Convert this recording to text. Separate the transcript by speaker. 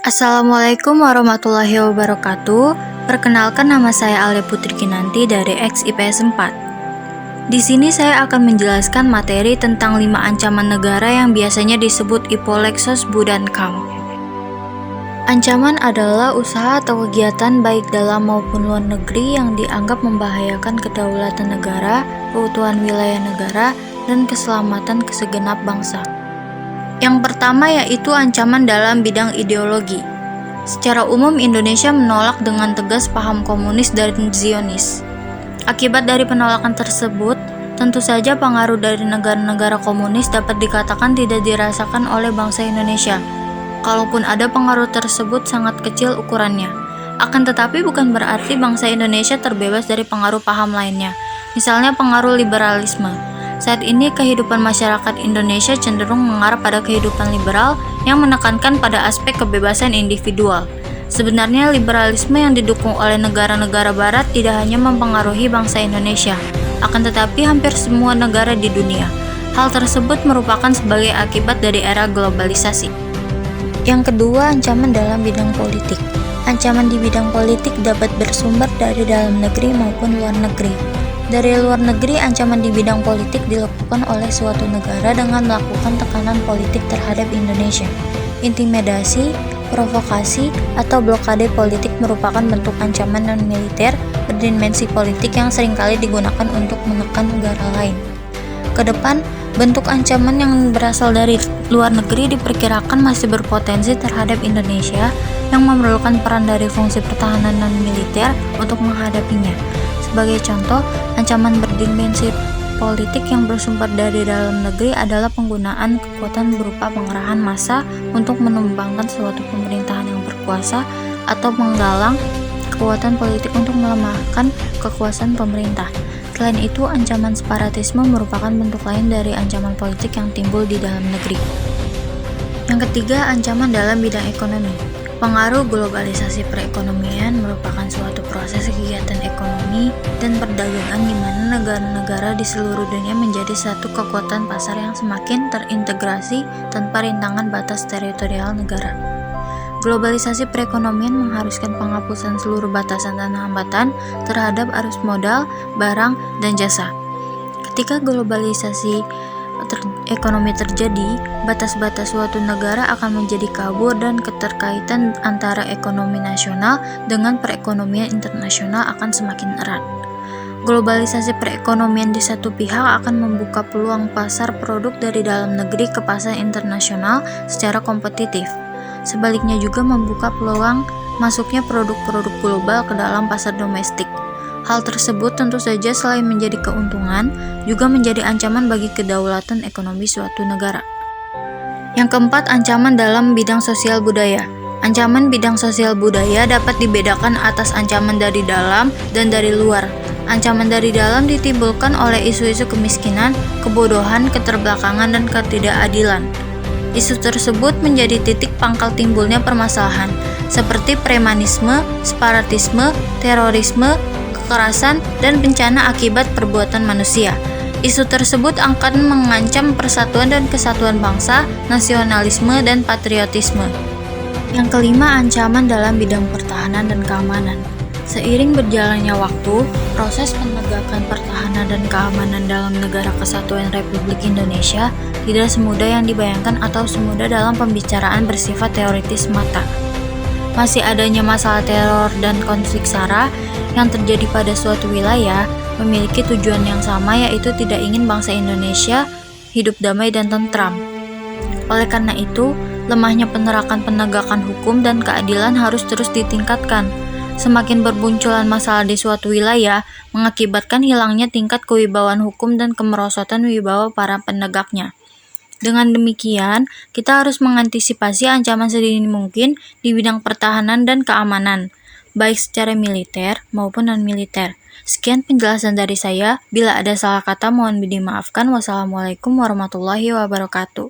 Speaker 1: Assalamualaikum warahmatullahi wabarakatuh. Perkenalkan, nama saya Alia Putri Kinanti dari IPS 4. Di sini saya akan menjelaskan materi tentang 5 ancaman negara yang biasanya disebut Ipolexos Budankam. Ancaman adalah usaha atau kegiatan baik dalam maupun luar negeri yang dianggap membahayakan kedaulatan negara, keutuhan wilayah negara, dan keselamatan segenap bangsa. Yang pertama yaitu ancaman dalam bidang ideologi. Secara umum Indonesia menolak dengan tegas paham komunis dan Zionis. Akibat dari penolakan tersebut, tentu saja pengaruh dari negara-negara komunis dapat dikatakan tidak dirasakan oleh bangsa Indonesia. Kalaupun ada, pengaruh tersebut sangat kecil ukurannya. Akan tetapi bukan berarti bangsa Indonesia terbebas dari pengaruh paham lainnya. Misalnya pengaruh liberalisme. Saat ini kehidupan masyarakat Indonesia cenderung mengarah pada kehidupan liberal yang menekankan pada aspek kebebasan individual. Sebenarnya liberalisme yang didukung oleh negara-negara barat tidak hanya mempengaruhi bangsa Indonesia, akan tetapi hampir semua negara di dunia. Hal tersebut merupakan sebagai akibat dari era globalisasi. Yang kedua, ancaman dalam bidang politik. Ancaman di bidang politik dapat bersumber dari dalam negeri maupun luar negeri. Dari luar negeri, ancaman di bidang politik dilakukan oleh suatu negara dengan melakukan tekanan politik terhadap Indonesia. Intimidasi, provokasi, atau blokade politik merupakan bentuk ancaman non-militer berdimensi politik yang seringkali digunakan untuk menekan negara lain. Kedepan, bentuk ancaman yang berasal dari luar negeri diperkirakan masih berpotensi terhadap Indonesia yang memerlukan peran dari fungsi pertahanan non-militer untuk menghadapinya. Sebagai contoh, ancaman berdimensi politik yang bersumber dari dalam negeri adalah penggunaan kekuatan berupa pengerahan massa untuk menumbangkan suatu pemerintahan yang berkuasa atau menggalang kekuatan politik untuk melemahkan kekuasaan pemerintah. Selain itu, ancaman separatisme merupakan bentuk lain dari ancaman politik yang timbul di dalam negeri. Yang ketiga, ancaman dalam bidang ekonomi. Pengaruh globalisasi perekonomian merupakan suatu proses kegiatan ekonomi dan perdagangan di mana negara-negara di seluruh dunia menjadi satu kekuatan pasar yang semakin terintegrasi tanpa rintangan batas teritorial negara. Globalisasi perekonomian mengharuskan penghapusan seluruh batasan dan hambatan terhadap arus modal, barang, dan jasa. Ketika globalisasi ekonomi terjadi, batas-batas suatu negara akan menjadi kabur dan keterkaitan antara ekonomi nasional dengan perekonomian internasional akan semakin erat. Globalisasi perekonomian di satu pihak akan membuka peluang pasar produk dari dalam negeri ke pasar internasional secara kompetitif. Sebaliknya juga membuka peluang masuknya produk-produk global ke dalam pasar domestik. Hal tersebut tentu saja selain menjadi keuntungan, juga menjadi ancaman bagi kedaulatan ekonomi suatu negara. Yang keempat, ancaman dalam bidang sosial budaya. Ancaman bidang sosial budaya dapat dibedakan atas ancaman dari dalam dan dari luar. Ancaman dari dalam ditimbulkan oleh isu-isu kemiskinan, kebodohan, keterbelakangan, dan ketidakadilan. Isu tersebut menjadi titik pangkal timbulnya permasalahan, seperti premanisme, separatisme, terorisme, kekerasan, dan bencana akibat perbuatan manusia. Isu tersebut akan mengancam persatuan dan kesatuan bangsa, nasionalisme, dan patriotisme. Yang kelima, ancaman dalam bidang pertahanan dan keamanan. Seiring berjalannya waktu, proses penegakan pertahanan dan keamanan dalam Negara Kesatuan Republik Indonesia tidak semudah yang dibayangkan atau semudah dalam pembicaraan bersifat teoritis semata. Masih adanya masalah teror dan konflik SARA yang terjadi pada suatu wilayah memiliki tujuan yang sama, yaitu tidak ingin bangsa Indonesia hidup damai dan tentram. Oleh karena itu, lemahnya penegakan hukum dan keadilan harus terus ditingkatkan. Semakin berbunculan masalah di suatu wilayah mengakibatkan hilangnya tingkat kewibawaan hukum dan kemerosotan wibawa para penegaknya. Dengan demikian, kita harus mengantisipasi ancaman sedini mungkin di bidang pertahanan dan keamanan, baik secara militer maupun non-militer. Sekian penjelasan dari saya. Bila ada salah kata mohon dimaafkan. Wassalamualaikum warahmatullahi wabarakatuh.